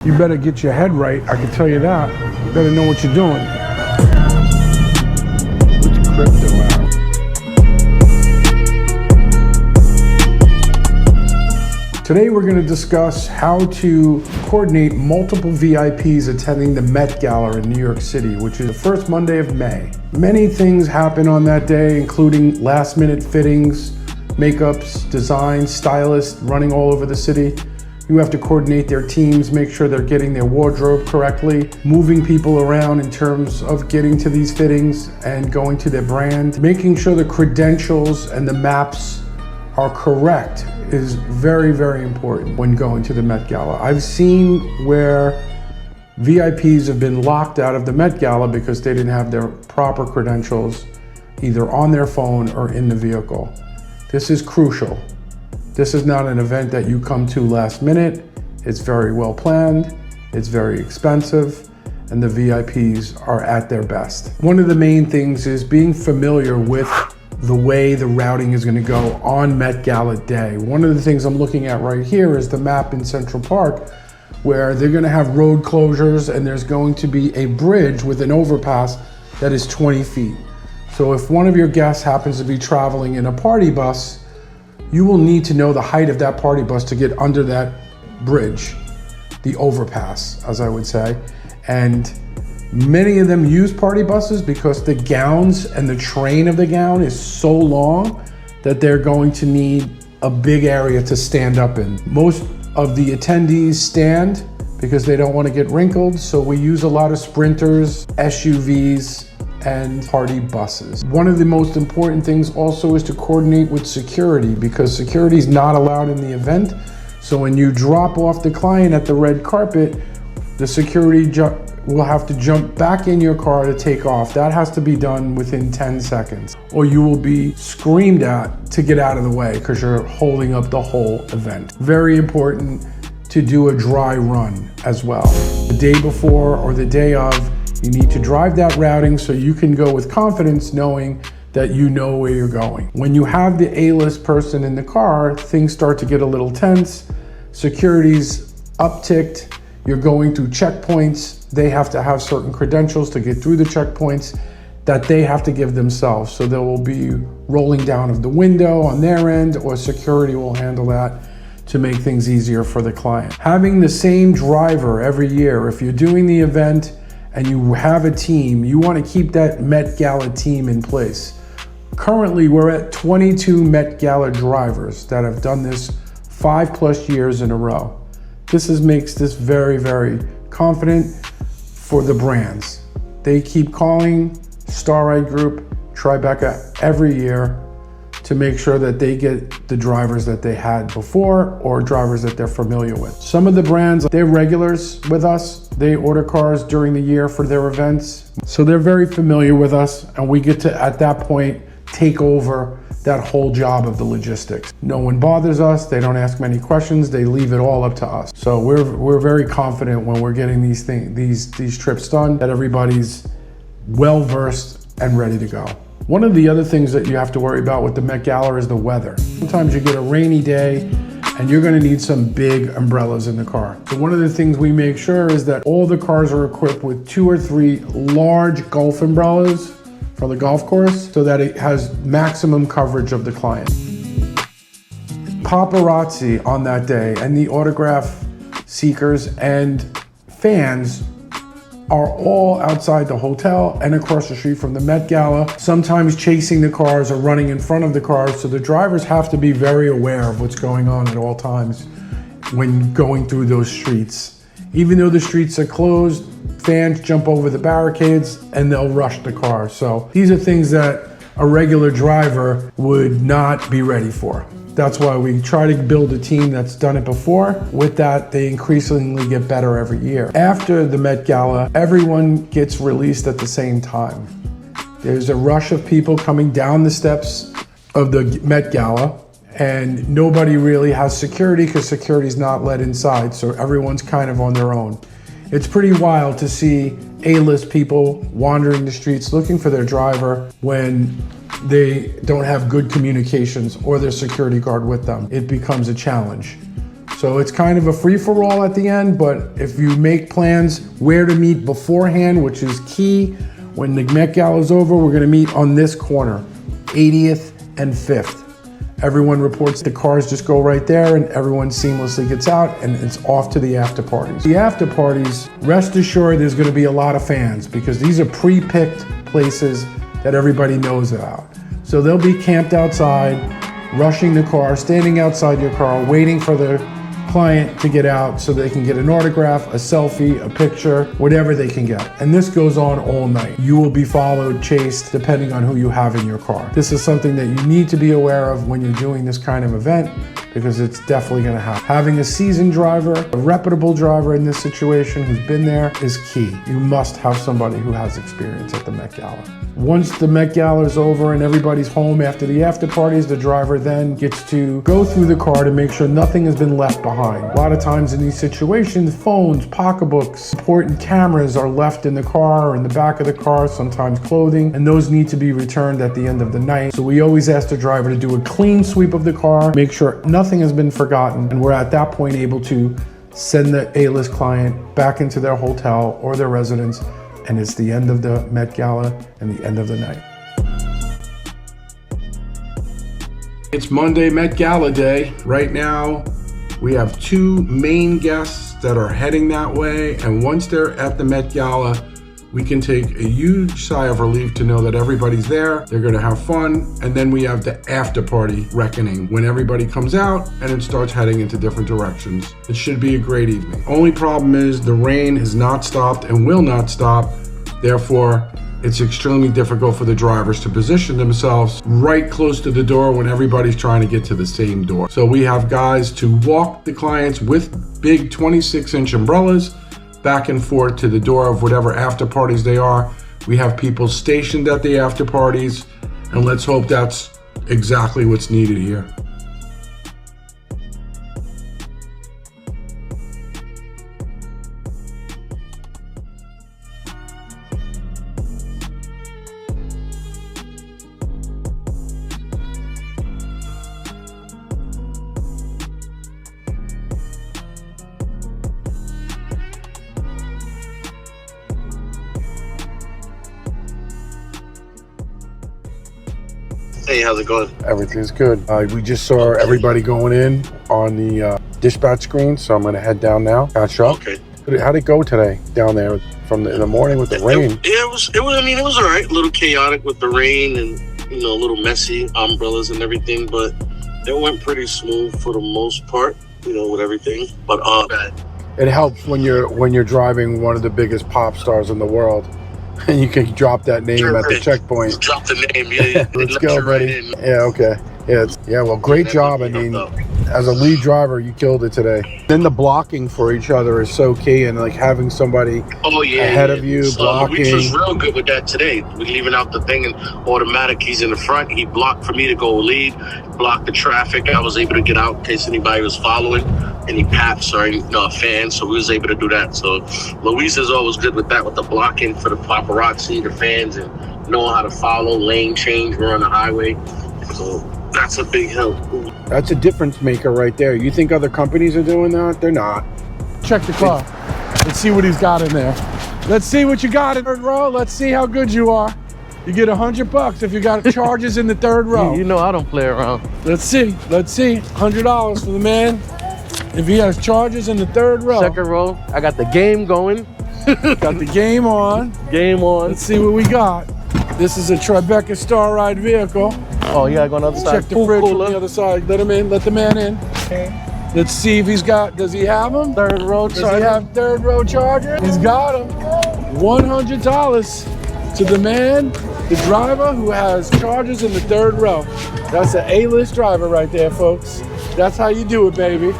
You better get your head right, I can tell you that. You better know what you're doing. Put your crypto out. Today we're going to discuss how to coordinate multiple VIPs attending the Met Gala in New York City, which is the first Monday of May. Many things happen on that day, including last-minute fittings, makeups, designs, stylists running all over the city. You have to coordinate their teams, make sure they're getting their wardrobe correctly, moving people around in terms of getting to these fittings and going to their brand. Making sure the credentials and the maps are correct is very, very important when going to the Met Gala. I've seen where VIPs have been locked out of the Met Gala because they didn't have their proper credentials either on their phone or in the vehicle. This is crucial. This is not an event that you come to last minute. It's very well planned, it's very expensive, and the VIPs are at their best. One of the main things is being familiar with the way the routing is gonna go on Met Gala day. One of the things I'm looking at right here is the map in Central Park, where they're gonna have road closures and there's going to be a bridge with an overpass that is 20 feet. So if one of your guests happens to be traveling in a party bus, you will need to know the height of that party bus to get under that bridge, the overpass, as I would say. And many of them use party buses because the gowns and the train of the gown is so long that they're going to need a big area to stand up in. Most of the attendees stand because they don't want to get wrinkled, so we use a lot of sprinters, SUVs, and party buses. One of the most important things also is to coordinate with security, because security is not allowed in the event. So when you drop off the client at the red carpet, the security will have to jump back in your car to take off. That has to be done within 10 seconds, or you will be screamed at to get out of the way because you're holding up the whole event. Very important to do a dry run as well. The day before or the day of, you need to drive that routing so you can go with confidence knowing that you know where you're going. When you have the A-list person in the car, things start to get a little tense. Security's upticked. You're going through checkpoints. They have to have certain credentials to get through the checkpoints that they have to give themselves. So there will be rolling down of the window on their end, or security will handle that to make things easier for the client. Having the same driver every year, if you're doing the event and you have a team, you want to keep that Met Gala team in place. Currently, we're at 22 Met Gala drivers that have done this 5+ years in a row. This makes this very, very confident for the brands. They keep calling Starride Group, Tribeca every year to make sure that they get the drivers that they had before or drivers that they're familiar with. Some of the brands, they're regulars with us. They order cars during the year for their events. So they're very familiar with us, and we get to, at that point, take over that whole job of the logistics. No one bothers us. They don't ask many questions. They leave it all up to us. So we're very confident when we're getting these trips done that everybody's well-versed and ready to go. One of the other things that you have to worry about with the Met Gala is the weather. Sometimes you get a rainy day and you're gonna need some big umbrellas in the car. So one of the things we make sure is that all the cars are equipped with 2 or 3 large golf umbrellas for the golf course so that it has maximum coverage of the client. Paparazzi on that day and the autograph seekers and fans are all outside the hotel and across the street from the Met Gala, sometimes chasing the cars or running in front of the cars. So the drivers have to be very aware of what's going on at all times when going through those streets. Even though the streets are closed, fans jump over the barricades and they'll rush the car. So these are things that a regular driver would not be ready for. That's why we try to build a team that's done it before. With that, they increasingly get better every year. After the Met Gala, everyone gets released at the same time. There's a rush of people coming down the steps of the Met Gala, and nobody really has security because security's not let inside, so everyone's kind of on their own. It's pretty wild to see A-list people wandering the streets looking for their driver when they don't have good communications or their security guard with them. It becomes a challenge. So it's kind of a free-for-all at the end, but if you make plans where to meet beforehand, which is key, when the Met Gala is over, we're gonna meet on this corner, 80th and 5th. Everyone reports the cars just go right there and everyone seamlessly gets out and it's off to the after parties. The after parties, rest assured there's gonna be a lot of fans because these are pre-picked places that everybody knows about. So they'll be camped outside, rushing the car, standing outside your car, waiting for the client to get out so they can get an autograph, a selfie, a picture, whatever they can get. And this goes on all night. You will be followed, chased, depending on who you have in your car. This is something that you need to be aware of when you're doing this kind of event because it's definitely gonna happen. Having a seasoned driver, a reputable driver in this situation who's been there is key. You must have somebody who has experience at the Met Gala. Once the Met Gala is over and everybody's home after the after parties, the driver then gets to go through the car to make sure nothing has been left behind. A lot of times in these situations, phones, pocketbooks, important cameras are left in the car or in the back of the car, sometimes clothing, and those need to be returned at the end of the night. So we always ask the driver to do a clean sweep of the car, make sure nothing has been forgotten, and we're at that point able to send the A-list client back into their hotel or their residence, and it's the end of the Met Gala and the end of the night. It's Monday, Met Gala day. Right now, we have two main guests that are heading that way, and once they're at the Met Gala, we can take a huge sigh of relief to know that everybody's there, they're gonna have fun, and then we have the after party reckoning when everybody comes out and it starts heading into different directions. It should be a great evening. Only problem is the rain has not stopped and will not stop, therefore it's extremely difficult for the drivers to position themselves right close to the door when everybody's trying to get to the same door. So we have guys to walk the clients with big 26-inch umbrellas back and forth to the door of whatever after parties they are. We have people stationed at the after parties, and let's hope that's exactly what's needed here. Hey, how's it going? Everything's good. We just saw everybody going in on the dispatch screen, so I'm gonna head down now, catch up. Okay. How'd it go today down there in the morning with the rain? It was all right. A little chaotic with the rain and, a little messy, umbrellas and everything, but it went pretty smooth for the most part, with everything. But It helps when you're driving one of the biggest pop stars in the world. And you can drop that name at the checkpoint. Drop the name, yeah. Let's go, buddy. Yeah, okay. Yeah, well, great job. I mean, as a lead driver, you killed it today. Then the blocking for each other is so key, and like having somebody ahead of you, blocking. Luis was real good with that today. We're leaving out the thing and automatic. He's in the front. He blocked for me to go lead, blocked the traffic. I was able to get out in case anybody was following, any paps or any fans, so we was able to do that. So Luis is always good with that, with the blocking for the paparazzi, the fans, and knowing how to follow, lane change, we're on the highway. So that's a big help. That's a difference maker right there. You think other companies are doing that? They're not. Check the car. Let's see what he's got in there. Let's see what you got in the third row. Let's see how good you are. You get $100 if you got charges in the third row. You know I don't play around. Let's see. $100 for the man if he has charges in the third row. Second row, I got the game going. Got the game on. Game on. Let's see what we got. This is a Tribeca Star Ride vehicle. Oh, you gotta go on the other side. Check the fridge from the other side. Let him in. Let the man in. Okay. Let's see if does he have them? Third row charger. Does he have third row charger? He's got them. $100 to the man, the driver who has chargers in the third row. That's an A-list driver right there, folks. That's how you do it, baby.